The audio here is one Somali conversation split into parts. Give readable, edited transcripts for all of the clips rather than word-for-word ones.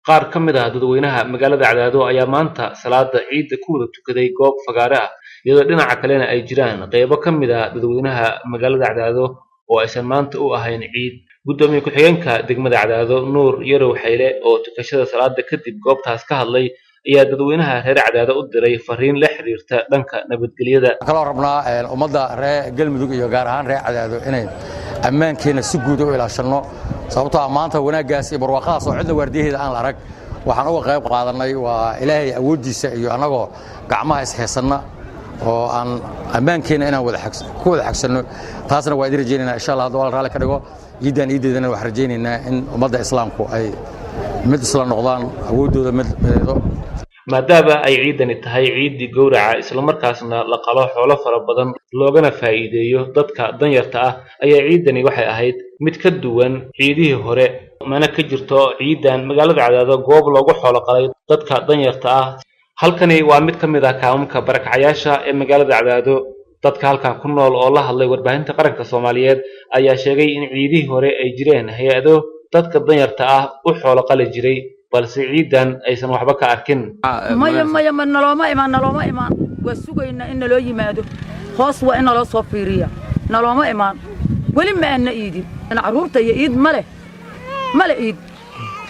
qaar ka mid ah dadweynaha magaalada Cadaado ayaa maanta salaada ciid ku wada tukaday goob fagaare ah iyadoo dhinaca kalena ay jiraan qaybo ka mid ah dadweynaha magaalada Cadaado oo aysan maanta u ahayn ciid gudoomiye ku-xigeenka degmada Cadaado Nuur Yarow Xayle oo tukashada salaada kadib goobtaas ka hadlay ayaa dadweynaha reer Cadaado u diray fariin la xiriirta dhanka nabadgelyada kala rabnaa ummadda reer Galmudug iyo gaar ahaan reer Cadaado inay ammaankeena si guud u ilaashano sababtoo ah maanta wanaagaas iyo barwaaqadaas oo cidna waardiyaheeda aan la arag waxaan uga qayb qaadanay waa Ilaahay awoodiisa iyo anagoo gacmaha is heesanna oo aan ammaankeena inaan wada xagsano taasna waa idin rajaynaynaa insha Allah haddii raali ka dhigo iideedana waxaan rajaynaynaa in ummadda islaamku ay mid isla noqdaan awoodooda middo maadaama ay ciidani tahay ciidii gowraca isla markaasna la qalo xoolo fara badan loogana faa'iideeyo dadka danyarta ah ayaa ciidani waxay ahayd mid ka duwan ciidihii hore mana ka jirto ciidan magaalada Cadaado goob loogu xoolo qalay dadka danyarta ah halkani waa mid ka mid ah kaamka barakacayaasha ee magaalada Cadaado dadka halkan ku nool oo la hadlay warbaahinta qaranka Soomaaliyeed ayaa sheegay in ciidihii hore ay jireen hay'ado dadka danyarta ah u xoolo qali jiray balse ciidan aysan waxba ka arkin maya nalooma imaan waa sugayna in loo yimaado hoos waa in loo soo fiiriya nalooma imaan wali ma ana iidin caruurta iyo iid male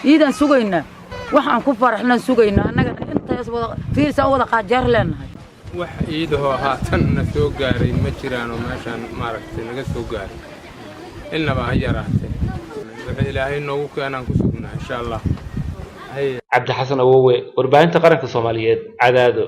iidan sugayna waxaan ku faraxna sugayna anaga intaas wada fiirsan wada qaajar leenahay wax iidaho haatan na soo gaaray ma jiraan oo meeshan maaragtay naga soo gaaray ilnaba ha yaraatee wixii Ilaahay noogu keenan ku sugnaa insha Allah عبد الحسن أبوه وربعين تقارن كصوماليات عداده